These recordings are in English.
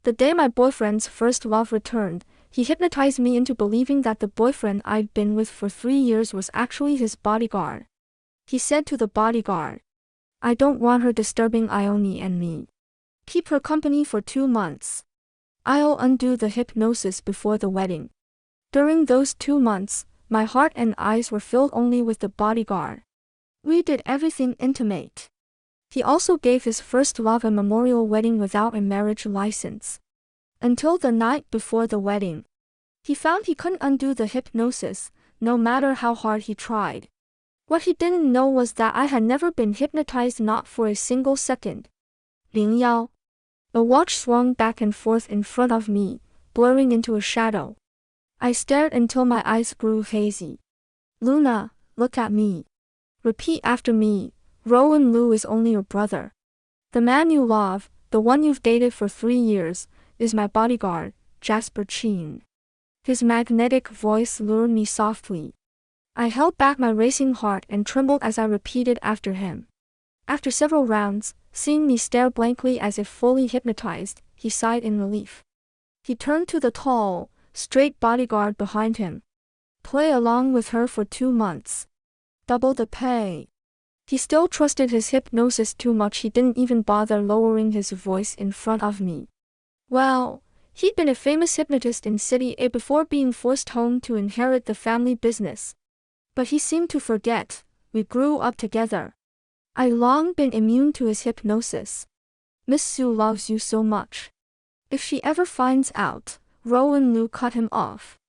The day my boyfriend's first love returned, he hypnotized me into believing that the boyfriend I'd been with for 3 years was actually his bodyguard. He said to the bodyguard, "I don't want her disturbing Ione and me. Keep her company for 2 months. I'll undo the hypnosis before the wedding." During those 2 months, my heart and eyes were filled only with the bodyguard. We did everything intimate. He also gave his first love a memorial wedding without a marriage license. Until the night before the wedding. He found he couldn't undo the hypnosis, no matter how hard he tried. What he didn't know was that I had never been hypnotized, not for a single second. 01. A watch swung back and forth in front of me, blurring into a shadow. I stared until my eyes grew hazy. "Luna, look at me. Repeat after me. Rowan Liu is only your brother. The man you love, the one you've dated for 3 years, is my bodyguard, Jasper Chin." His magnetic voice lured me softly. I held back my racing heart and trembled as I repeated after him. After several rounds, seeing me stare blankly as if fully hypnotized, he sighed in relief. He turned to the tall, straight bodyguard behind him. "Play along with her for 2 months. Double the pay." He still trusted his hypnosis too much. He didn't even bother lowering his voice in front of me. Well, he'd been a famous hypnotist in City A before being forced home to inherit the family business. But he seemed to forget, we grew up together. I'd long been immune to his hypnosis. "Miss Sue loves you so much. If she ever finds out," Rowan Liu cut him off.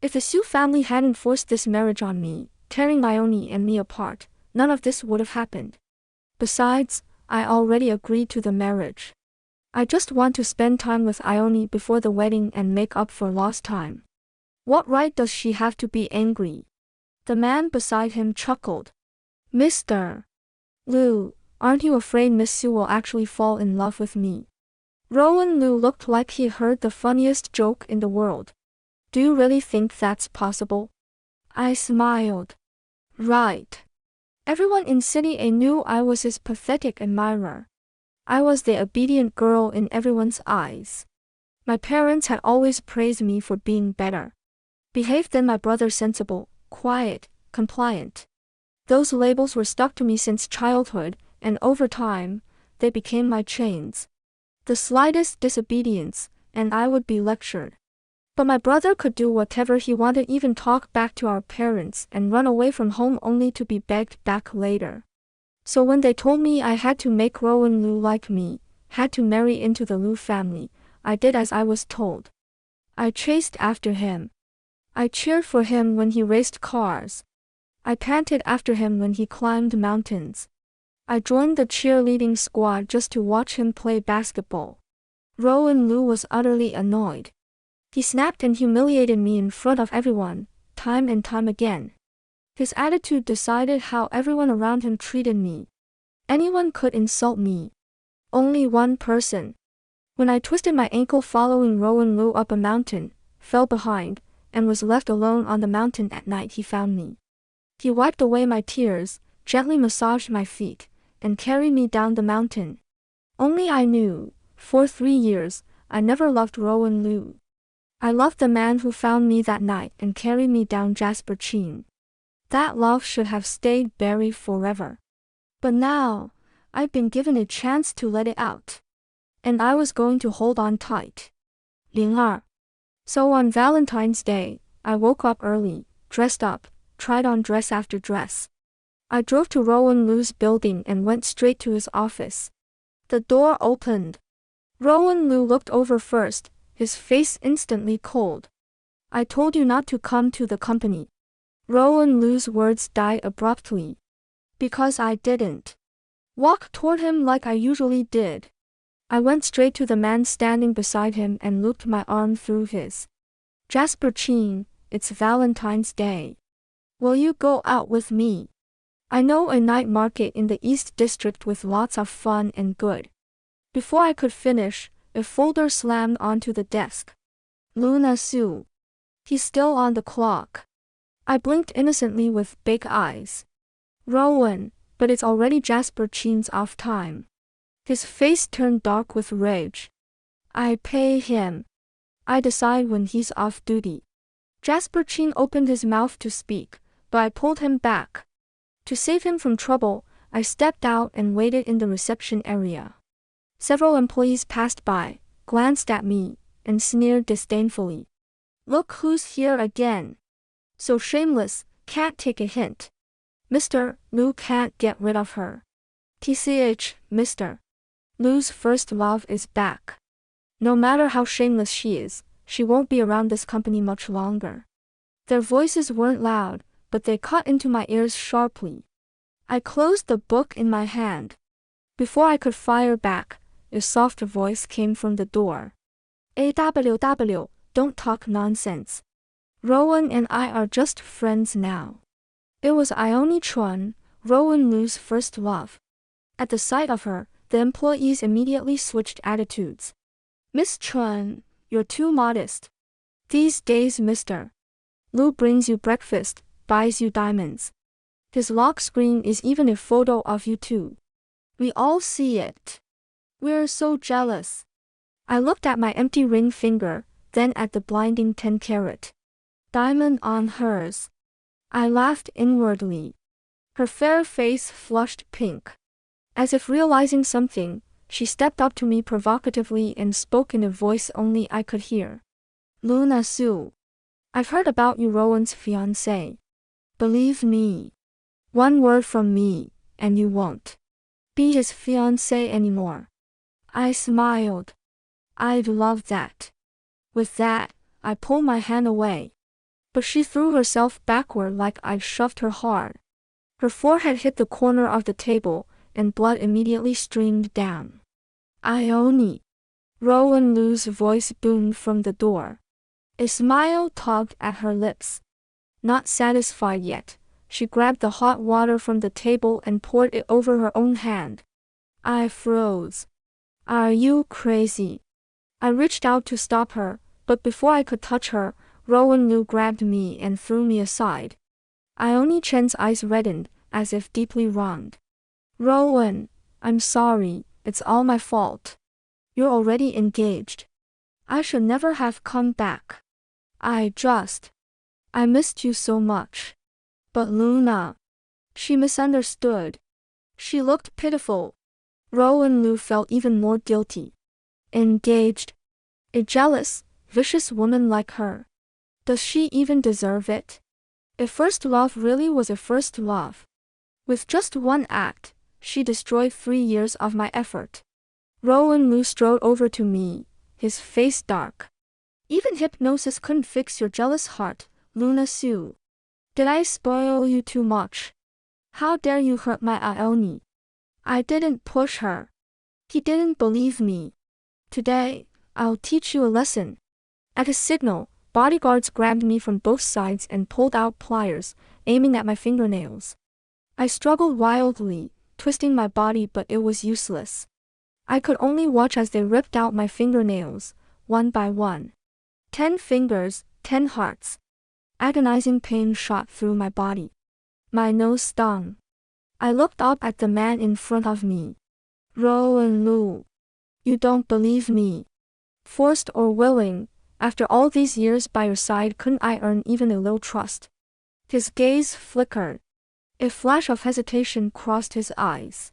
"If the Sue family hadn't forced this marriage on me, tearing Ione and me apart, none of this would have happened. Besides, I already agreed to the marriage. I just want to spend time with Ione before the wedding and make up for lost time. What right does she have to be angry?" The man beside him chuckled. "Mr. Liu, aren't you afraid Miss Sue will actually fall in love with me?" Rowan Liu looked like he heard the funniest joke in the world. "Do you really think that's possible?" I smiled. Right. Everyone in City A knew I was his pathetic admirer. I was the obedient girl in everyone's eyes. My parents had always praised me for being better behaved than my brother, sensible, quiet, compliant. Those labels were stuck to me since childhood, and over time, they became my chains. The slightest disobedience, and I would be lectured. But my brother could do whatever he wanted, even talk back to our parents and run away from home only to be begged back later. So when they told me I had to make Rowan Liu like me, had to marry into the Liu family, I did as I was told. I chased after him. I cheered for him when he raced cars. I panted after him when he climbed mountains. I joined the cheerleading squad just to watch him play basketball. Rowan Liu was utterly annoyed. He snapped and humiliated me in front of everyone, time and time again. His attitude decided how everyone around him treated me. Anyone could insult me. Only one person. When I twisted my ankle following Rowan Liu up a mountain, fell behind, and was left alone on the mountain at night, he found me. He wiped away my tears, gently massaged my feet, and carried me down the mountain. Only I knew, for 3 years, I never loved Rowan Liu. I loved the man who found me that night and carried me down Jasper Chin. That love should have stayed buried forever. But now, I'd been given a chance to let it out. And I was going to hold on tight. 02. So on Valentine's Day, I woke up early, dressed up, tried on dress after dress. I drove to Rowan Liu's building and went straight to his office. The door opened. Rowan Liu looked over first, his face instantly cold. "I told you not to come to the company." Rowan Liu's words died abruptly. Because I didn't walk toward him like I usually did. I went straight to the man standing beside him and looped my arm through his. "Jasper Chin, it's Valentine's Day. Will you go out with me? I know a night market in the East District with lots of fun and good." Before I could finish, a folder slammed onto the desk. "Luna Sue. He's still on the clock." I blinked innocently with big eyes. "Rowan, but it's already Jasper Chin's off time." His face turned dark with rage. I pay him. I decide when he's off duty. Jasper Chin opened his mouth to speak, but I pulled him back. To save him from trouble, I stepped out and waited in the reception area. Several employees passed by, glanced at me, and sneered disdainfully. Look who's here again. So shameless, can't take a hint. Mr. Lu can't get rid of her. TCH, Mr. Lu's first love is back. No matter how shameless she is, she won't be around this company much longer. Their voices weren't loud, but they cut into my ears sharply. I closed the book in my hand. Before I could fire back, a softer voice came from the door. AWW, don't talk nonsense. Rowan and I are just friends now. It was Ione Chuan, Rowan Lu's first love. At the sight of her, the employees immediately switched attitudes. Miss Chuan, you're too modest. These days Mr. Lu brings you breakfast, buys you diamonds. His lock screen is even a photo of you two. We all see it. We're so jealous. I looked at my empty ring finger, then at the blinding 10-carat diamond on hers. I laughed inwardly. Her fair face flushed pink. As if realizing something, she stepped up to me provocatively and spoke in a voice only I could hear. Luna Su. I've heard about you, Rowan's fiancé. Believe me. One word from me, and you won't be his fiancé anymore. I smiled. I'd love that. With that, I pulled my hand away. But she threw herself backward like I'd shoved her hard. Her forehead hit the corner of the table, and blood immediately streamed down. Ione. Rowan Lu's voice boomed from the door. A smile tugged at her lips. Not satisfied yet, she grabbed the hot water from the table and poured it over her own hand. I froze. Are you crazy? I reached out to stop her, but before I could touch her, Rowan Lu grabbed me and threw me aside. Ione Chen's eyes reddened, as if deeply wronged. Rowan, I'm sorry, it's all my fault. You're already engaged. I should never have come back. I missed you so much. But Luna. She misunderstood. She looked pitiful. Rowan Lu felt even more guilty. Engaged? A jealous, vicious woman like her. Does she even deserve it? A first love really was a first love. With just one act, she destroyed 3 years of my effort. Rowan Lu strode over to me, his face dark. Even hypnosis couldn't fix your jealous heart, Luna Su. Did I spoil you too much? How dare you hurt my Ione? I didn't push her. He didn't believe me. Today, I'll teach you a lesson. At his signal, bodyguards grabbed me from both sides and pulled out pliers, aiming at my fingernails. I struggled wildly, twisting my body, but it was useless. I could only watch as they ripped out my fingernails, one by one. 10 fingers, 10 hearts. Agonizing pain shot through my body. My nose stung. I looked up at the man in front of me. Rowan Lu. You don't believe me. Forced or willing, after all these years by your side, couldn't I earn even a little trust? His gaze flickered. A flash of hesitation crossed his eyes.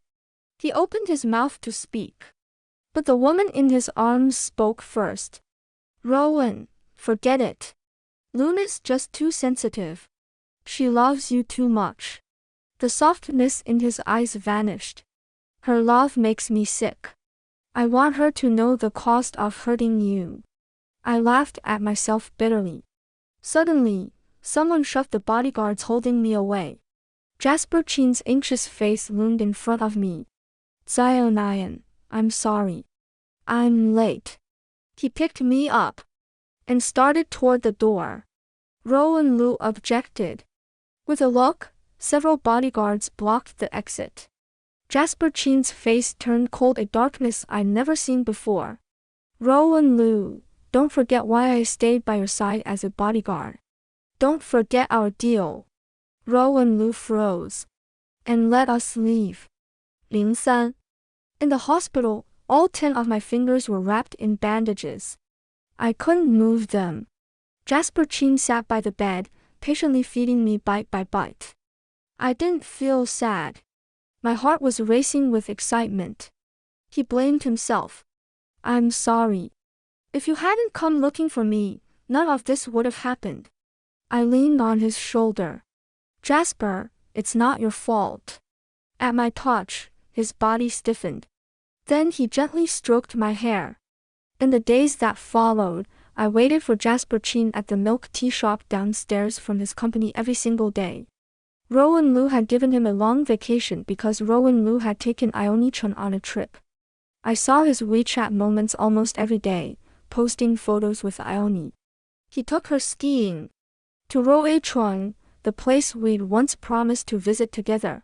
He opened his mouth to speak. But the woman in his arms spoke first. Rowan, forget it. Luna's just too sensitive. She loves you too much. The softness in his eyes vanished. Her love makes me sick. I want her to know the cost of hurting you. I laughed at myself bitterly. Suddenly, someone shoved the bodyguards holding me away. Jasper Chin's anxious face loomed in front of me. Zionian, I'm sorry. I'm late. He picked me up and started toward the door. Rowan Lu objected. With a look, several bodyguards blocked the exit. Jasper Chin's face turned cold, a darkness I'd never seen before. Rowan Lu, don't forget why I stayed by your side as a bodyguard. Don't forget our deal. Rowan Lu froze. And let us leave. 03. In the hospital, All 10 of my fingers were wrapped in bandages. I couldn't move them. Jasper Chin sat by the bed, patiently feeding me bite by bite. I didn't feel sad. My heart was racing with excitement. He blamed himself. I'm sorry. If you hadn't come looking for me, none of this would have happened. I leaned on his shoulder. Jasper, it's not your fault. At my touch, his body stiffened. Then he gently stroked my hair. In the days that followed, I waited for Jasper Chin at the milk tea shop downstairs from his company every single day. Rowan Lu had given him a long vacation because Rowan Lu had taken Ioni-chan on a trip. I saw his WeChat moments almost every day, posting photos with Ioni. He took her skiing to Roe-chuan, the place we'd once promised to visit together.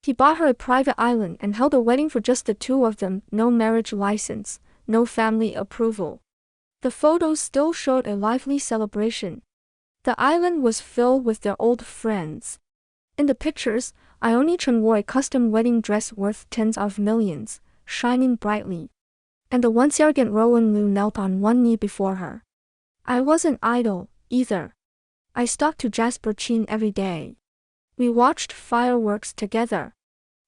He bought her a private island and held a wedding for just the two of them, no marriage license, no family approval. The photos still showed a lively celebration. The island was filled with their old friends. In the pictures, Ioni-chan wore a custom wedding dress worth tens of millions, shining brightly. And the once arrogant Rowan Lu knelt on one knee before her. I wasn't idle, either. I talked to Jasper Chin every day. We watched fireworks together,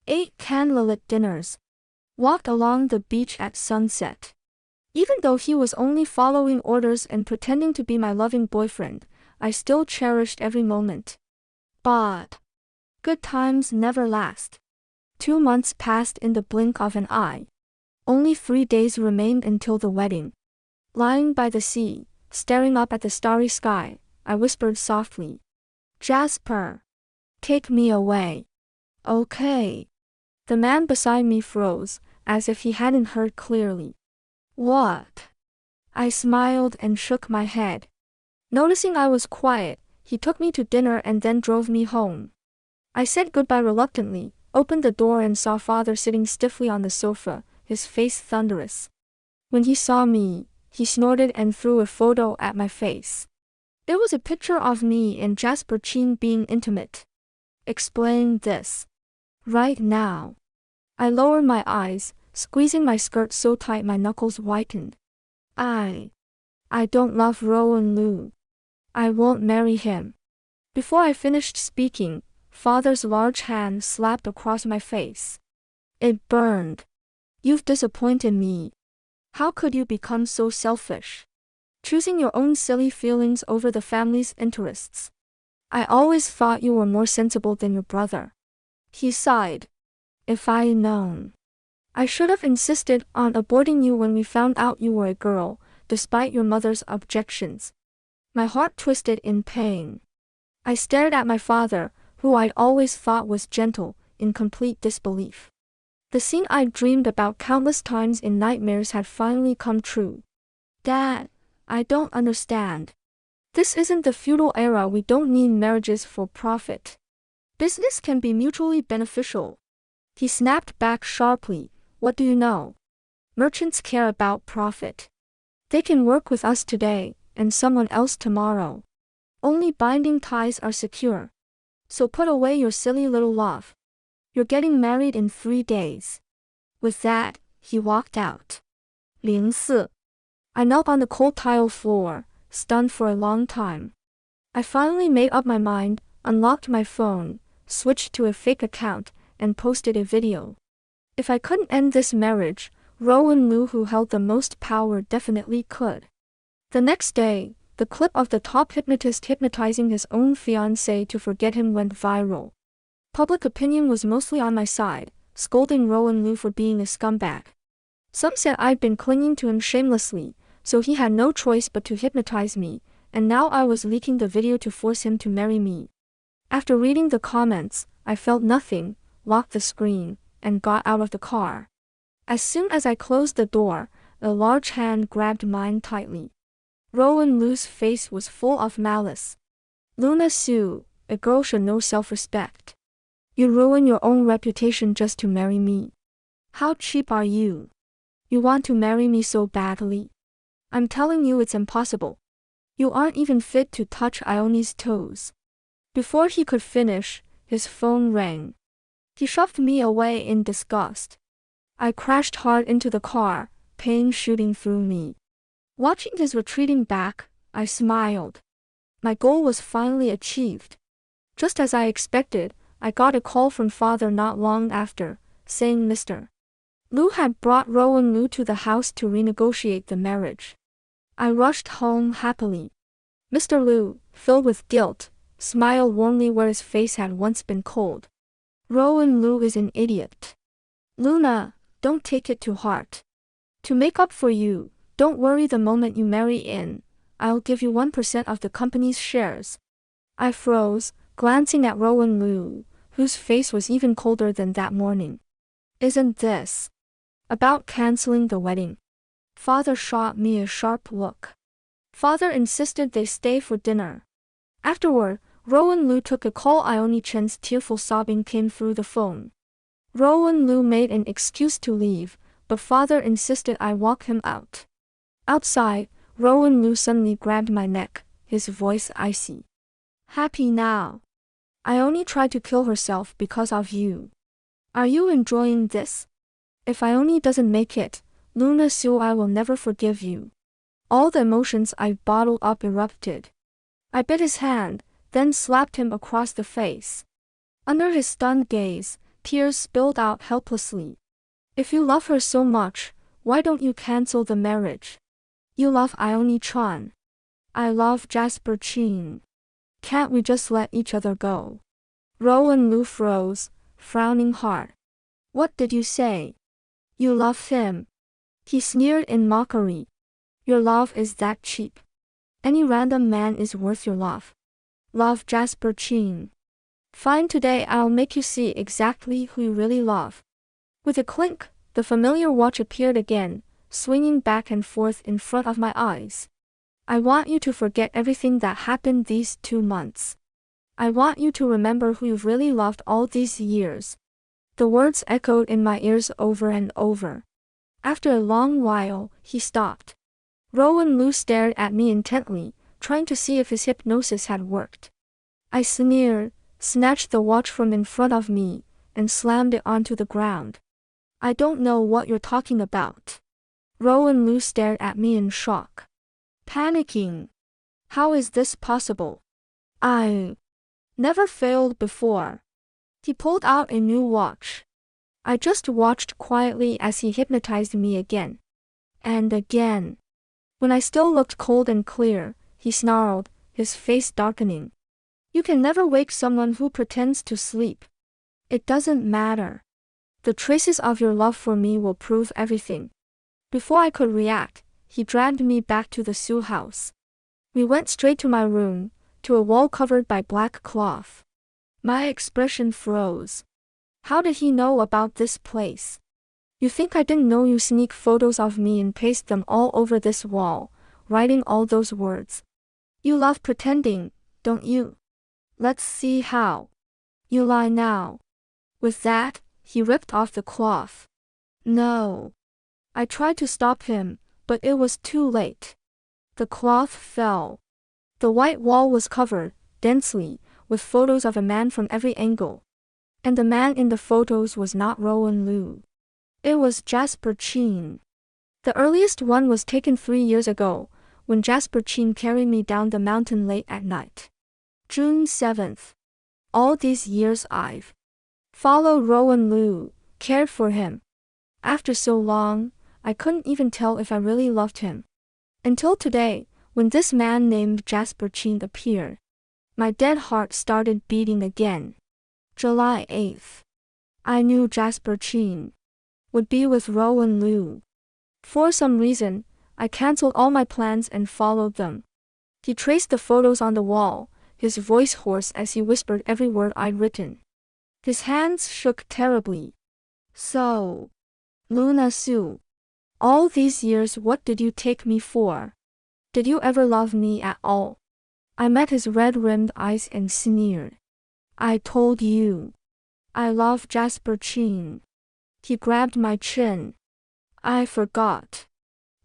ate candlelit dinners, walked along the beach at sunset. Even though he was only following orders and pretending to be my loving boyfriend, I still cherished every moment. But good times never last. 2 months passed in the blink of an eye. Only 3 days remained until the wedding. Lying by the sea, staring up at the starry sky, I whispered softly, Jasper, take me away. Okay. The man beside me froze, as if he hadn't heard clearly. What? I smiled and shook my head. Noticing I was quiet, he took me to dinner and then drove me home. I said goodbye reluctantly, opened the door and saw father sitting stiffly on the sofa, his face thunderous. When he saw me, he snorted and threw a photo at my face. It was a picture of me and Jasper Chin being intimate. Explain this. Right now. I lowered my eyes, squeezing my skirt so tight my knuckles whitened. I don't love Rowan Lu. I won't marry him. Before I finished speaking, father's large hand slapped across my face. It burned. You've disappointed me. How could you become so selfish? Choosing your own silly feelings over the family's interests. I always thought you were more sensible than your brother. He sighed. If I'd known. I should have insisted on aborting you when we found out you were a girl, despite your mother's objections. My heart twisted in pain. I stared at my father, who I'd always thought was gentle, in complete disbelief. The scene I'd dreamed about countless times in nightmares had finally come true. Dad, I don't understand. This isn't the feudal era. We don't need marriages for profit. Business can be mutually beneficial. He snapped back sharply. What do you know? Merchants care about profit. They can work with us today, and someone else tomorrow. Only binding ties are secure. So put away your silly little love. You're getting married in 3 days. With that, he walked out. 04. I knelt on the cold tile floor, stunned for a long time. I finally made up my mind, unlocked my phone, switched to a fake account, and posted a video. If I couldn't end this marriage, Rowan Lu, who held the most power, definitely could. The next day, the clip of the top hypnotist hypnotizing his own fiancée to forget him went viral. Public opinion was mostly on my side, scolding Rowan Lu for being a scumbag. Some said I'd been clinging to him shamelessly, so he had no choice but to hypnotize me, and now I was leaking the video to force him to marry me. After reading the comments, I felt nothing, locked the screen, and got out of the car. As soon as I closed the door, a large hand grabbed mine tightly. Rowan Lu's face was full of malice. Luna Sue, a girl should know self-respect. You ruin your own reputation just to marry me. How cheap are you? You want to marry me so badly. I'm telling you it's impossible. You aren't even fit to touch Ioni's toes. Before he could finish, his phone rang. He shoved me away in disgust. I crashed hard into the car, pain shooting through me. Watching his retreating back, I smiled. My goal was finally achieved. Just as I expected, I got a call from father not long after, saying Mr. Liu had brought Rowan Liu to the house to renegotiate the marriage. I rushed home happily. Mr. Liu, filled with guilt, smiled warmly where his face had once been cold. Rowan Liu is an idiot. Luna, don't take it to heart. To make up for you, don't worry the moment you marry in. I'll give you 1% of the company's shares. I froze, glancing at Rowan Liu, whose face was even colder than that morning. Isn't this about canceling the wedding? Father shot me a sharp look. Father insisted they stay for dinner. Afterward, Rowan Liu took a call. Ione Chen's tearful sobbing came through the phone. Rowan Liu made an excuse to leave, but father insisted I walk him out. Outside, Rowan Liu suddenly grabbed my neck, his voice icy. Happy now. Ione tried to kill herself because of you. Are you enjoying this? If Ione doesn't make it, Luna Su, I will never forgive you. All the emotions I've bottled up erupted. I bit his hand, then slapped him across the face. Under his stunned gaze, tears spilled out helplessly. If you love her so much, why don't you cancel the marriage? You love Ione Chan. I love Jasper Chin. Can't we just let each other go? Rowan Liu froze, frowning hard. What did you say? You love him. He sneered in mockery. Your love is that cheap. Any random man is worth your love. Love Jasper Chin. Fine, today I'll make you see exactly who you really love. With a clink, the familiar watch appeared again, swinging back and forth in front of my eyes. I want you to forget everything that happened these 2 months. I want you to remember who you've really loved all these years. The words echoed in my ears over and over. After a long while, he stopped. Rowan Liu stared at me intently, trying to see if his hypnosis had worked. I sneered, snatched the watch from in front of me, and slammed it onto the ground. I don't know what you're talking about. Rowan Liu stared at me in shock. Panicking. How is this possible? I never failed before. He pulled out a new watch. I just watched quietly as he hypnotized me again. And again. When I still looked cold and clear, he snarled, his face darkening. You can never wake someone who pretends to sleep. It doesn't matter. The traces of your love for me will prove everything. Before I could react, he dragged me back to the Su house. We went straight to my room, to a wall covered by black cloth. My expression froze. How did he know about this place? You think I didn't know you sneak photos of me and paste them all over this wall, writing all those words? You love pretending, don't you? Let's see how. You lie now. With that, he ripped off the cloth. No. I tried to stop him, but it was too late. The cloth fell. The white wall was covered, densely, with photos of a man from every angle. And the man in the photos was not Rowan Liu. It was Jasper Chin. The earliest one was taken 3 years ago, when Jasper Chin carried me down the mountain late at night. June 7th. All these years I've followed Rowan Liu, cared for him. After so long, I couldn't even tell if I really loved him. Until today, when this man named Jasper Chin appeared. My dead heart started beating again. July 8th. I knew Jasper Chin would be with Rowan Liu. For some reason, I canceled all my plans and followed them. He traced the photos on the wall, his voice hoarse as he whispered every word I'd written. His hands shook terribly. So, Luna Su, all these years what did you take me for? Did you ever love me at all? I met his red-rimmed eyes and sneered. I told you. I love Jasper Chin. He grabbed my chin. I forgot.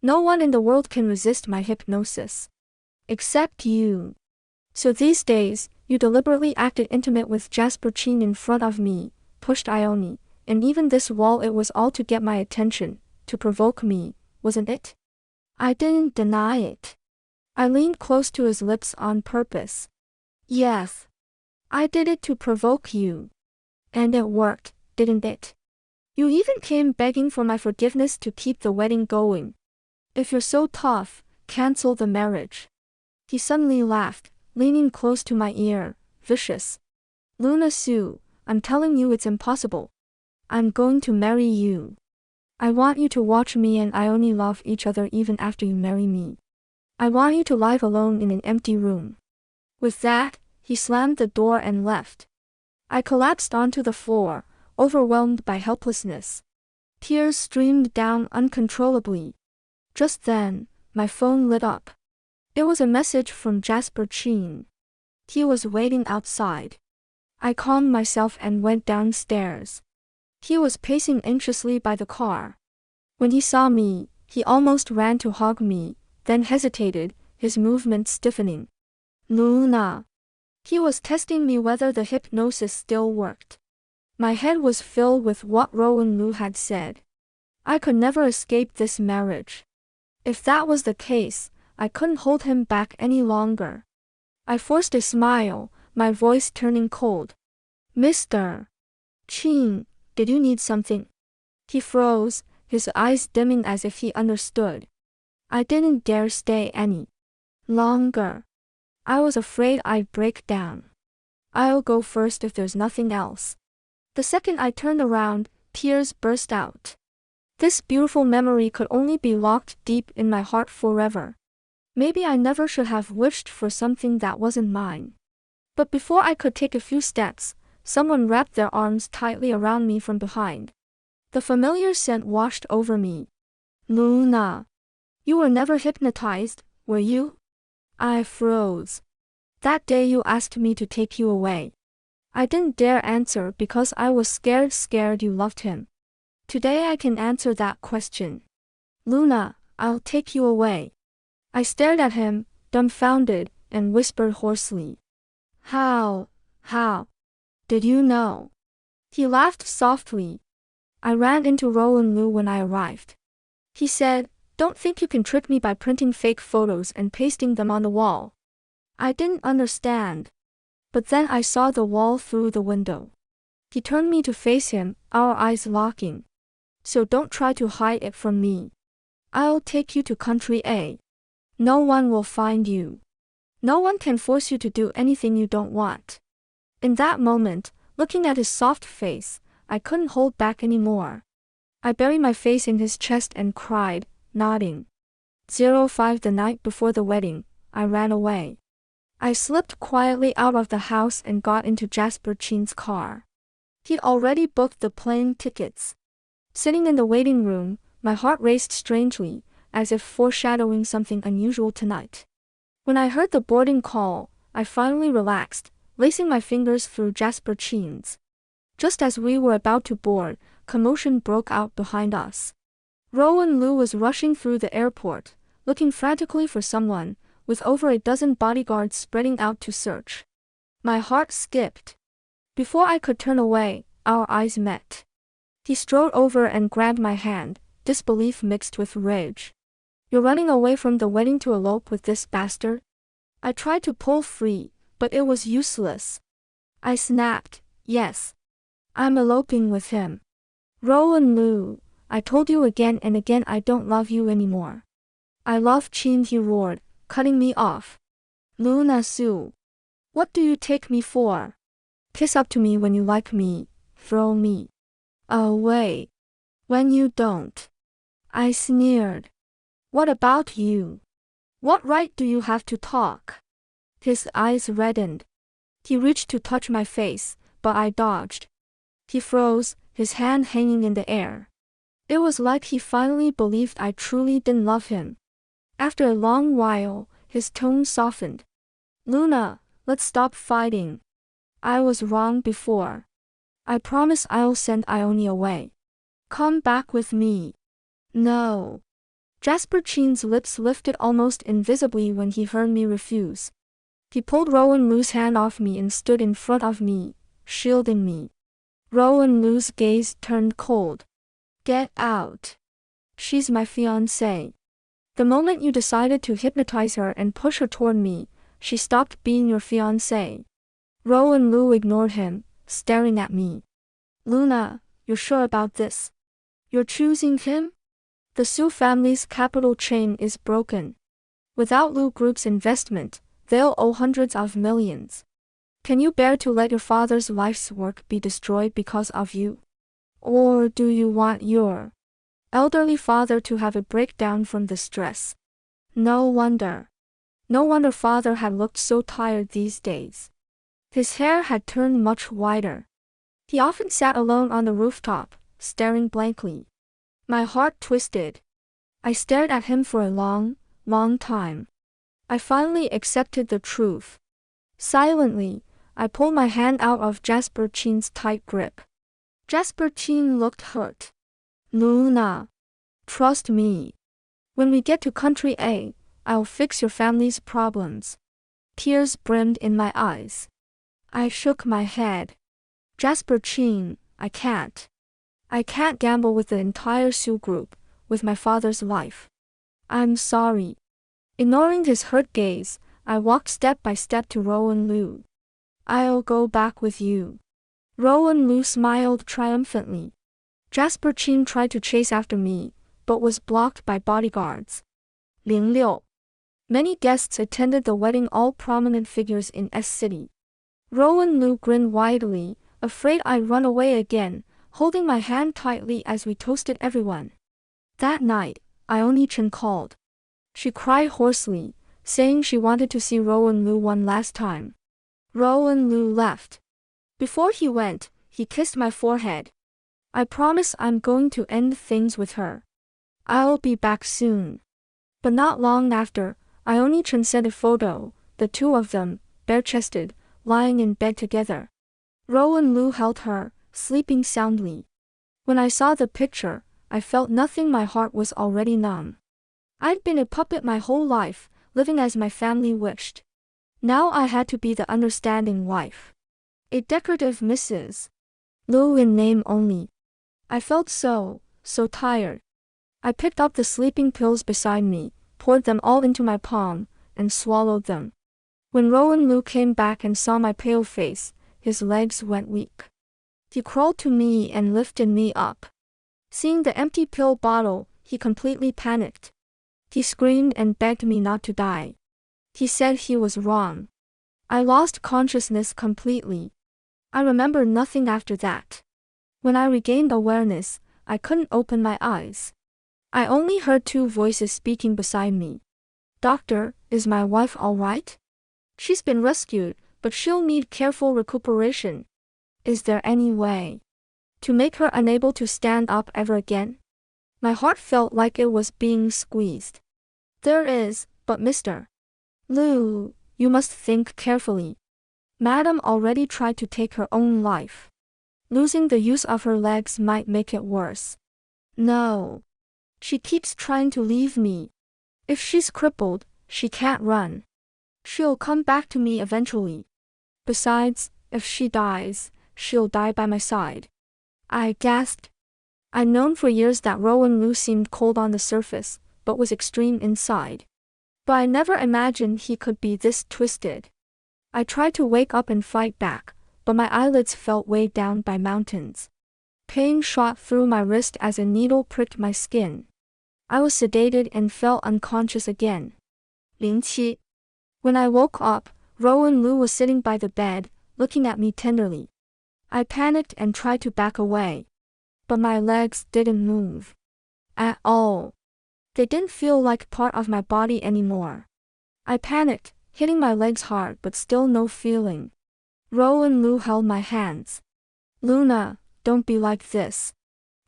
No one in the world can resist my hypnosis. Except you. So these days, you deliberately acted intimate with Jasper Chin in front of me, pushed Ione, and even this wall, it was all to get my attention, to provoke me, wasn't it? I didn't deny it. I leaned close to his lips on purpose. Yes. I did it to provoke you. And it worked, didn't it? You even came begging for my forgiveness to keep the wedding going. If you're so tough, cancel the marriage. He suddenly laughed, leaning close to my ear, vicious. Luna Sue, I'm telling you it's impossible. I'm going to marry you. I want you to watch me and I only love each other even after you marry me. I want you to lie alone in an empty room. With that, he slammed the door and left. I collapsed onto the floor, overwhelmed by helplessness. Tears streamed down uncontrollably. Just then, my phone lit up. It was a message from Jasper Chin. He was waiting outside. I calmed myself and went downstairs. He was pacing anxiously by the car. When he saw me, he almost ran to hug me, then hesitated, his movement stiffening. Luna. He was testing me whether the hypnosis still worked. My head was filled with what Rowan Lu had said. I could never escape this marriage. If that was the case, I couldn't hold him back any longer. I forced a smile, my voice turning cold. Mr. Chin, did you need something? He froze, his eyes dimming as if he understood. I didn't dare stay any longer. I was afraid I'd break down. I'll go first if there's nothing else. The second I turned around, tears burst out. This beautiful memory could only be locked deep in my heart forever. Maybe I never should have wished for something that wasn't mine. But before I could take a few steps, someone wrapped their arms tightly around me from behind. The familiar scent washed over me. Luna. You were never hypnotized, were you? I froze. That day you asked me to take you away. I didn't dare answer because I was scared you loved him. Today I can answer that question. Luna, I'll take you away. I stared at him, dumbfounded, and whispered hoarsely. How did you know? He laughed softly. I ran into Rowan Lu when I arrived. He said, don't think you can trick me by printing fake photos and pasting them on the wall. I didn't understand. But then I saw the wall through the window. He turned me to face him, our eyes locking. So don't try to hide it from me. I'll take you to country A. No one will find you. No one can force you to do anything you don't want. In that moment, looking at his soft face, I couldn't hold back anymore. I buried my face in his chest and cried, nodding. 05 The night before the wedding, I ran away. I slipped quietly out of the house and got into Jasper Chin's car. He'd already booked the plane tickets. Sitting in the waiting room, my heart raced strangely, as if foreshadowing something unusual tonight. When I heard the boarding call, I finally relaxed, lacing my fingers through Jasper Chin's. Just as we were about to board, commotion broke out behind us. Rowan Lu was rushing through the airport, looking frantically for someone, with over a dozen bodyguards spreading out to search. My heart skipped. Before I could turn away, our eyes met. He strode over and grabbed my hand, disbelief mixed with rage. You're running away from the wedding to elope with this bastard? I tried to pull free, but it was useless. I snapped, yes. I'm eloping with him. Rowan Lu, I told you again and again I don't love you anymore. I love Chin, he roared, cutting me off. Luna Sue. What do you take me for? Kiss up to me when you like me, throw me away when you don't. I sneered. What about you? What right do you have to talk? His eyes reddened. He reached to touch my face, but I dodged. He froze, his hand hanging in the air. It was like he finally believed I truly didn't love him. After a long while, his tone softened. Luna, let's stop fighting. I was wrong before. I promise I'll send Ione away. Come back with me. No. Jasper Chin's lips lifted almost invisibly when he heard me refuse. He pulled Rowan Lu's hand off me and stood in front of me, shielding me. Rowan Lu's gaze turned cold. Get out. She's my fiancée. The moment you decided to hypnotize her and push her toward me, she stopped being your fiancée. Rowan Lu ignored him, staring at me. Luna, you're sure about this? You're choosing him? The Su family's capital chain is broken. Without Lu Group's investment, they'll owe hundreds of millions. Can you bear to let your father's life's work be destroyed because of you? Or do you want your elderly father to have a breakdown from the stress? No wonder. No wonder father had looked so tired these days. His hair had turned much whiter. He often sat alone on the rooftop, staring blankly. My heart twisted. I stared at him for a long, long time. I finally accepted the truth. Silently, I pulled my hand out of Jasper Chin's tight grip. Jasper Chin looked hurt. Luna. Trust me. When we get to Country A, I'll fix your family's problems. Tears brimmed in my eyes. I shook my head. Jasper Chin, I can't. I can't gamble with the entire Su group, with my father's life. I'm sorry. Ignoring his hurt gaze, I walked step by step to Rowan Lu. I'll go back with you. Rowan Lu smiled triumphantly. Jasper Chin tried to chase after me, but was blocked by bodyguards. 06. Many guests attended the wedding, all prominent figures in S City. Rowan Lu grinned widely, afraid I'd run away again, holding my hand tightly as we toasted everyone. That night, Ioni-chan called. She cried hoarsely, saying she wanted to see Rowan Lu one last time. Rowan Lu left. Before he went, he kissed my forehead. I promise I'm going to end things with her. I'll be back soon. But not long after, Ioni-chan sent a photo, the two of them, bare-chested, lying in bed together. Rowan Lu held her, sleeping soundly. When I saw the picture, I felt nothing. My heart was already numb. I'd been a puppet my whole life, living as my family wished. Now I had to be the understanding wife. A decorative Mrs. Lu in name only. I felt so tired. I picked up the sleeping pills beside me, poured them all into my palm, and swallowed them. When Rowan Lu came back and saw my pale face, his legs went weak. He crawled to me and lifted me up. Seeing the empty pill bottle, he completely panicked. He screamed and begged me not to die. He said he was wrong. I lost consciousness completely. I remember nothing after that. When I regained awareness, I couldn't open my eyes. I only heard two voices speaking beside me. Doctor, is my wife all right? She's been rescued, but she'll need careful recuperation. Is there any way to make her unable to stand up ever again? My heart felt like it was being squeezed. There is, but Mr. Lu, you must think carefully. Madam already tried to take her own life. Losing the use of her legs might make it worse. No. She keeps trying to leave me. If she's crippled, she can't run. She'll come back to me eventually. Besides, if she dies, she'll die by my side. I gasped. I'd known for years that Rowan Lu seemed cold on the surface, but was extreme inside. But I never imagined he could be this twisted. I tried to wake up and fight back, but my eyelids felt weighed down by mountains. Pain shot through my wrist as a needle pricked my skin. I was sedated and fell unconscious again. 07. When I woke up, Rowan Lu was sitting by the bed, looking at me tenderly. I panicked and tried to back away. But my legs didn't move. At all. They didn't feel like part of my body anymore. I panicked, hitting my legs hard but still no feeling. Rowan Lu held my hands. Luna, don't be like this.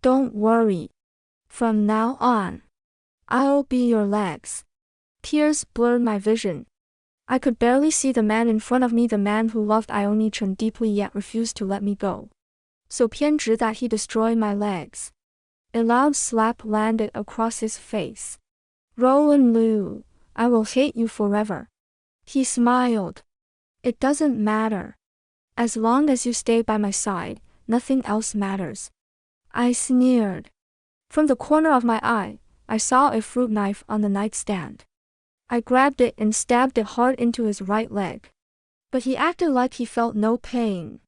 Don't worry. From now on, I'll be your legs. Tears blurred my vision. I could barely see the man in front of me, the man who loved Ioni-chan deeply yet refused to let me go. So偏执 that he destroyed my legs. A loud slap landed across his face. Rowan Lu, I will hate you forever. He smiled. It doesn't matter. As long as you stay by my side, nothing else matters. I sneered. From the corner of my eye, I saw a fruit knife on the nightstand. I grabbed it and stabbed it hard into his right leg. But he acted like he felt no pain.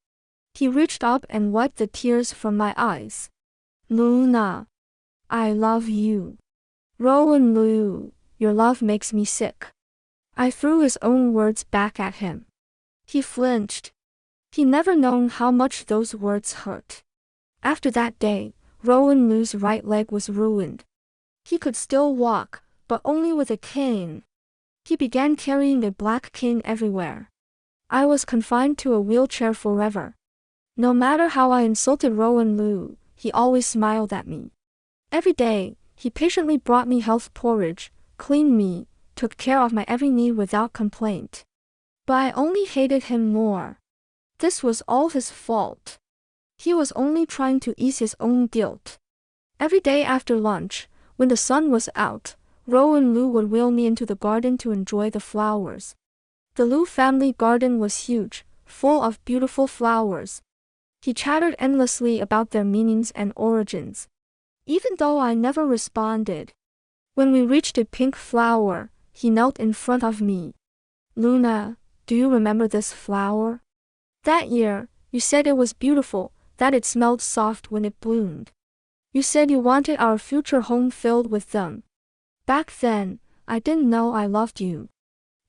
He reached up and wiped the tears from my eyes. Luna, I love you. Rowan Liu, your love makes me sick. I threw his own words back at him. He flinched. He never known how much those words hurt. After that day, Rowan Liu's right leg was ruined. He could still walk, but only with a cane. He began carrying a black cane everywhere. I was confined to a wheelchair forever. No matter how I insulted Rowan Liu, he always smiled at me. Every day, he patiently brought me health porridge, cleaned me, took care of my every need without complaint. But I only hated him more. This was all his fault. He was only trying to ease his own guilt. Every day after lunch, when the sun was out, Rowan Liu would wheel me into the garden to enjoy the flowers. The Liu family garden was huge, full of beautiful flowers. He chattered endlessly about their meanings and origins. Even though I never responded. When we reached a pink flower, he knelt in front of me. Luna, do you remember this flower? That year, you said it was beautiful, that it smelled soft when it bloomed. You said you wanted our future home filled with them. Back then, I didn't know I loved you.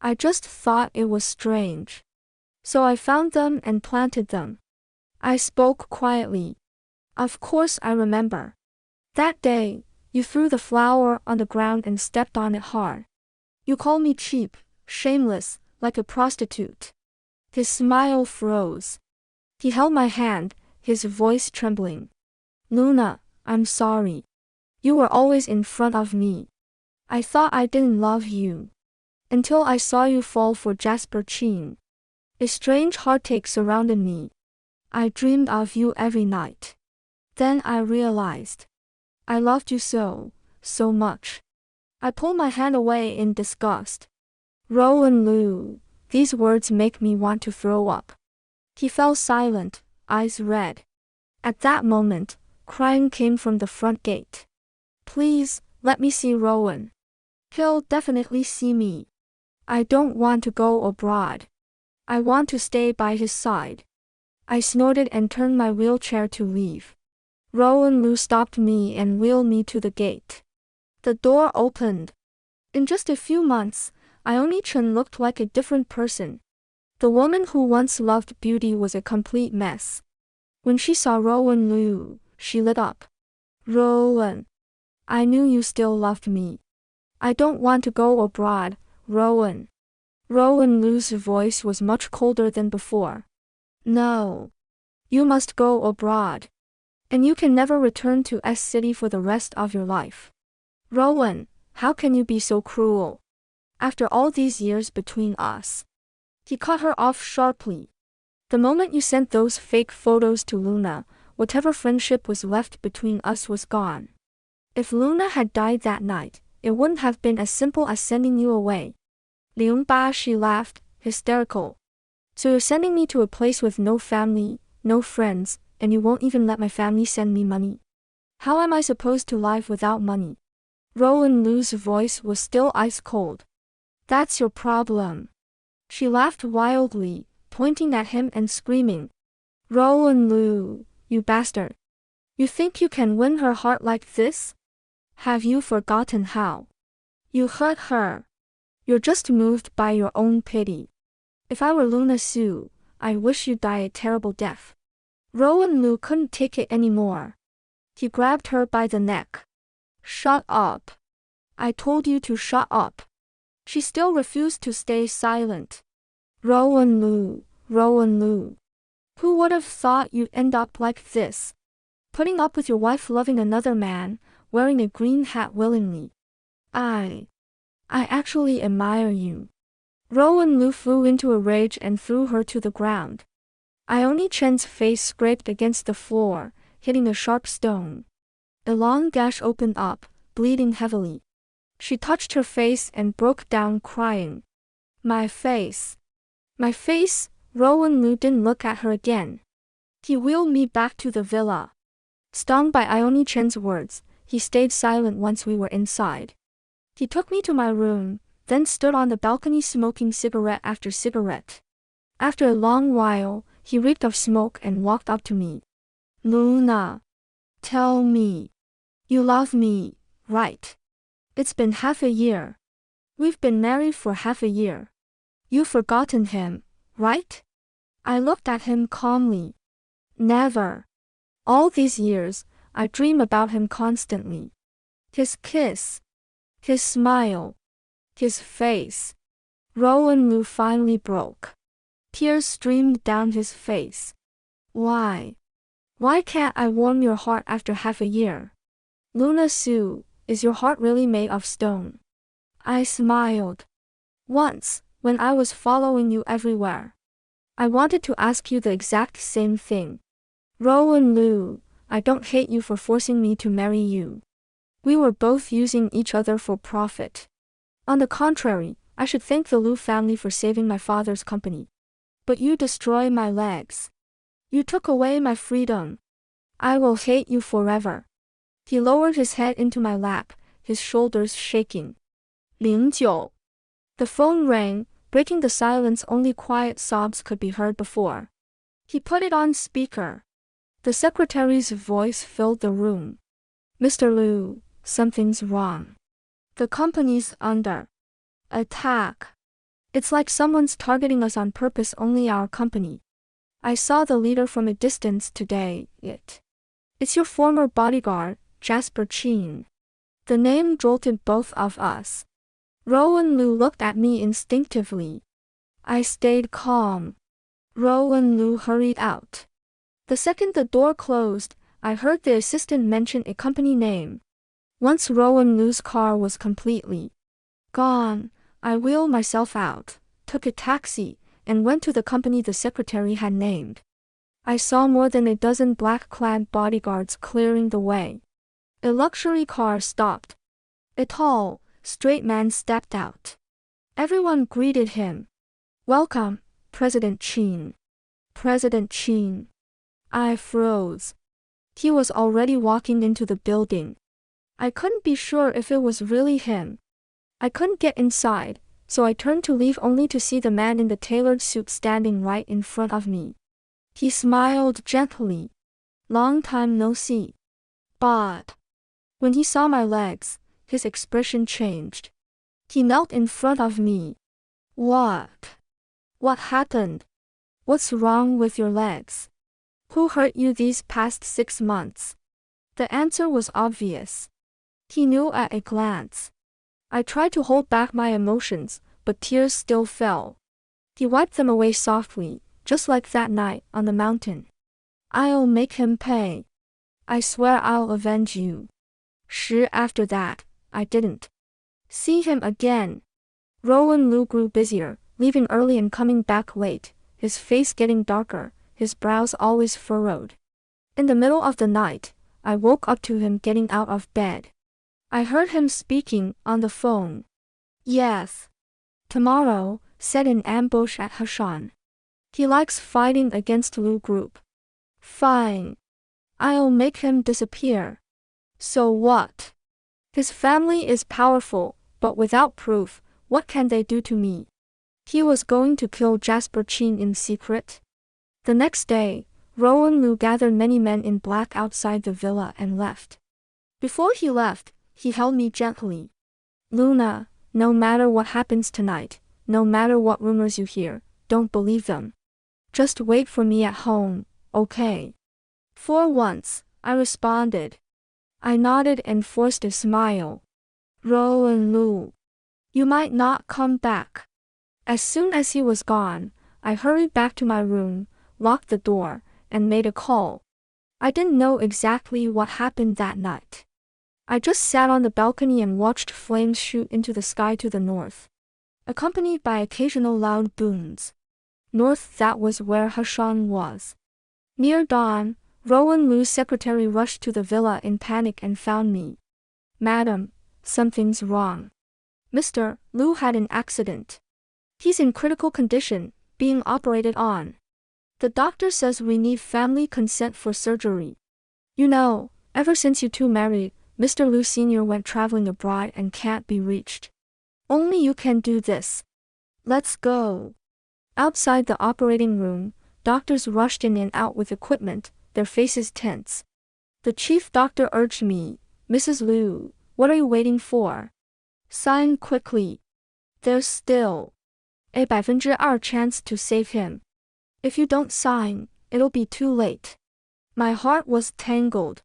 I just thought it was strange. So I found them and planted them. I spoke quietly. Of course I remember. That day, you threw the flower on the ground and stepped on it hard. You called me cheap, shameless, like a prostitute. His smile froze. He held my hand, his voice trembling. Luna, I'm sorry. You were always in front of me. I thought I didn't love you. Until I saw you fall for Jasper Chin. A strange heartache surrounded me. I dreamed of you every night. Then I realized. I loved you so much. I pulled my hand away in disgust. Rowan Liu, these words make me want to throw up. He fell silent, eyes red. At that moment, crying came from the front gate. Please, let me see Rowan. He'll definitely see me. I don't want to go abroad. I want to stay by his side. I snorted and turned my wheelchair to leave. Rowan Liu stopped me and wheeled me to the gate. The door opened. In just a few months, Ione Chen looked like a different person. The woman who once loved beauty was a complete mess. When she saw Rowan Liu, she lit up. Rowan. I knew you still loved me. I don't want to go abroad, Rowan. Rowan Liu's voice was much colder than before. No. You must go abroad. And you can never return to S City for the rest of your life. Rowan, how can you be so cruel? After all these years between us. He cut her off sharply. The moment you sent those fake photos to Luna, whatever friendship was left between us was gone. If Luna had died that night, it wouldn't have been as simple as sending you away. Liang Ba, she laughed, hysterical. So you're sending me to a place with no family, no friends, and you won't even let my family send me money? How am I supposed to live without money? Rowan Liu's voice was still ice cold. That's your problem. She laughed wildly, pointing at him and screaming. Rowan Liu, you bastard. You think you can win her heart like this? Have you forgotten how? You hurt her. You're just moved by your own pity. If I were Luna Su, I wish you'd die a terrible death. Rowan Liu couldn't take it anymore. He grabbed her by the neck. Shut up. I told you to shut up. She still refused to stay silent. Rowan Liu, Rowan Liu. Who would have thought you'd end up like this? Putting up with your wife loving another man, wearing a green hat willingly. I actually admire you. Rowan Liu flew into a rage and threw her to the ground. Ione Chen's face scraped against the floor, hitting a sharp stone. A long gash opened up, bleeding heavily. She touched her face and broke down crying. My face. My face. Rowan Liu didn't look at her again. He wheeled me back to the villa. Stung by Ione Chen's words, he stayed silent once we were inside. He took me to my room, then stood on the balcony smoking cigarette after cigarette. After a long while, he reeked of smoke and walked up to me. Luna, tell me. You love me, right? It's been half a year. We've been married for half a year. You've forgotten him, right? I looked at him calmly. Never. All these years, I dream about him constantly. His kiss. His smile. His face. Rowan Lu finally broke. Tears streamed down his face. Why? Why can't I warm your heart after half a year? Luna Sue, is your heart really made of stone? I smiled. Once, when I was following you everywhere, I wanted to ask you the exact same thing. Rowan Lu, I don't hate you for forcing me to marry you. We were both using each other for profit. On the contrary, I should thank the Lu family for saving my father's company. But you destroy my legs. You took away my freedom. I will hate you forever. He lowered his head into my lap, his shoulders shaking. 09. The phone rang, breaking the silence only quiet sobs could be heard before. He put it on speaker. The secretary's voice filled the room. Mr. Lu, something's wrong. The company's under attack. It's like someone's targeting us on purpose, only our company. I saw the leader from a distance today. It's your former bodyguard, Jasper Chin. The name jolted both of us. Rowan Lu looked at me instinctively. I stayed calm. Rowan Lu hurried out. The second the door closed, I heard the assistant mention a company name. Once Rowan Lu's car was completely gone, I wheeled myself out, took a taxi, and went to the company the secretary had named. I saw more than a dozen black-clad bodyguards clearing the way. A luxury car stopped. A tall, straight man stepped out. Everyone greeted him. Welcome, President Chin. President Chin. I froze. He was already walking into the building. I couldn't be sure if it was really him. I couldn't get inside, so I turned to leave only to see the man in the tailored suit standing right in front of me. He smiled gently. Long time no see. But when he saw my legs, his expression changed. He knelt in front of me. What? What happened? What's wrong with your legs? Who hurt you these past 6 months? The answer was obvious. He knew at a glance. I tried to hold back my emotions, but tears still fell. He wiped them away softly, just like that night on the mountain. I'll make him pay. I swear I'll avenge you. After that, I didn't see him again. Rowan Lu grew busier, leaving early and coming back late, his face getting darker, his brows always furrowed. In the middle of the night, I woke up to him getting out of bed. I heard him speaking on the phone. Yes. Tomorrow, set an ambush at Hashan. He likes fighting against Lu Group. Fine. I'll make him disappear. So what? His family is powerful, but without proof, what can they do to me? He was going to kill Jasper Chin in secret. The next day, Rowan Lu gathered many men in black outside the villa and left. Before he left, he held me gently. Luna, no matter what happens tonight, no matter what rumors you hear, don't believe them. Just wait for me at home, okay? For once, I responded. I nodded and forced a smile. Rowan Lu, you might not come back. As soon as he was gone, I hurried back to my room, locked the door, and made a call. I didn't know exactly what happened that night. I just sat on the balcony and watched flames shoot into the sky to the north, accompanied by occasional loud booms. North, that was where Hashan was. Near dawn, Rowan Lu's secretary rushed to the villa in panic and found me. Madam, something's wrong. Mr. Lu had an accident. He's in critical condition, being operated on. The doctor says we need family consent for surgery. You know, ever since you two married, Mr. Liu Sr. went traveling abroad and can't be reached. Only you can do this. Let's go. Outside the operating room, doctors rushed in and out with equipment, their faces tense. The chief doctor urged me, Mrs. Liu, what are you waiting for? Sign quickly. There's still a 2% chance to save him. If you don't sign, it'll be too late. My heart was tangled.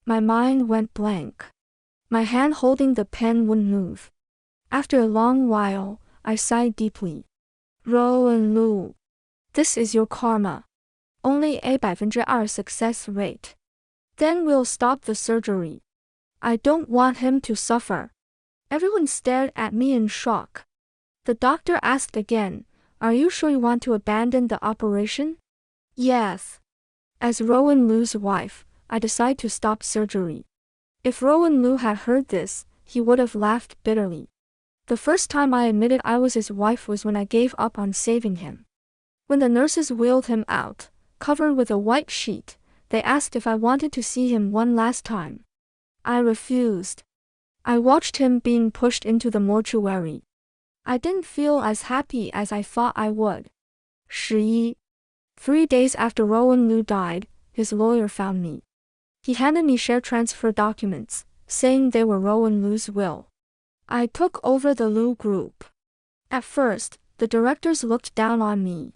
My mind went blank. My hand holding the pen wouldn't move. After a long while, I sighed deeply. Rowan Liu, this is your karma. Only a 2% success rate. Then we'll stop the surgery. I don't want him to suffer. Everyone stared at me in shock. The doctor asked again, are you sure you want to abandon the operation? Yes. As Rowan Liu's wife, I decided to stop surgery. If Rowan Liu had heard this, he would have laughed bitterly. The first time I admitted I was his wife was when I gave up on saving him. When the nurses wheeled him out, covered with a white sheet, they asked if I wanted to see him one last time. I refused. I watched him being pushed into the mortuary. I didn't feel as happy as I thought I would. 11. 3 days after Rowan Liu died, his lawyer found me. He handed me share transfer documents, saying they were Rowan Liu's will. I took over the Liu Group. At first, the directors looked down on me.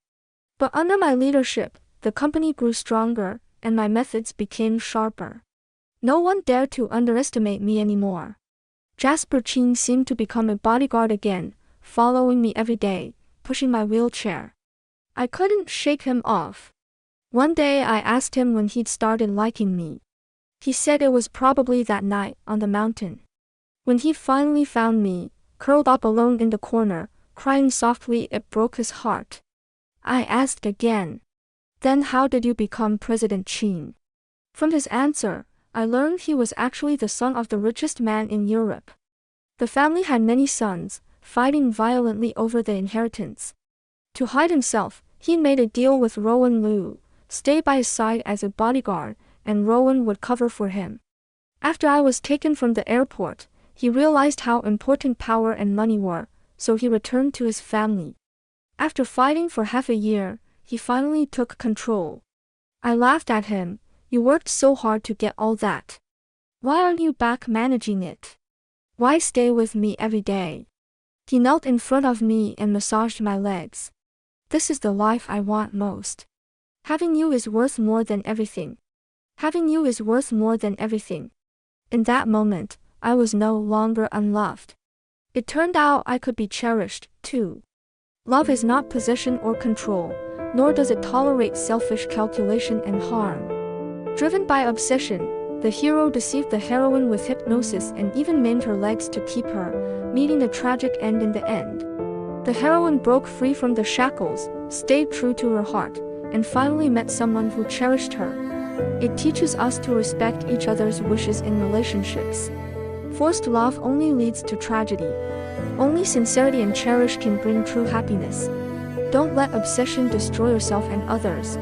But under my leadership, the company grew stronger, and my methods became sharper. No one dared to underestimate me anymore. Jasper Chin seemed to become a bodyguard again, following me every day, pushing my wheelchair. I couldn't shake him off. One day I asked him when he'd started liking me. He said it was probably that night on the mountain. When he finally found me, curled up alone in the corner, crying softly, it broke his heart. I asked again, then how did you become President Chin? From his answer, I learned he was actually the son of the richest man in Europe. The family had many sons, fighting violently over the inheritance. To hide himself, he made a deal with Rowan Liu, stay by his side as a bodyguard, and Rowan would cover for him. After I was taken from the airport, he realized how important power and money were, so he returned to his family. After fighting for half a year, he finally took control. I laughed at him, you worked so hard to get all that. Why aren't you back managing it? Why stay with me every day? He knelt in front of me and massaged my legs. This is the life I want most. Having you is worth more than everything. Having you is worth more than everything. In that moment, I was no longer unloved. It turned out I could be cherished, too. Love is not possession or control, nor does it tolerate selfish calculation and harm. Driven by obsession, the hero deceived the heroine with hypnosis and even maimed her legs to keep her, meeting a tragic end in the end. The heroine broke free from the shackles, stayed true to her heart, and finally met someone who cherished her. It teaches us to respect each other's wishes in relationships. Forced love only leads to tragedy. Only sincerity and cherish can bring true happiness. Don't let obsession destroy yourself and others.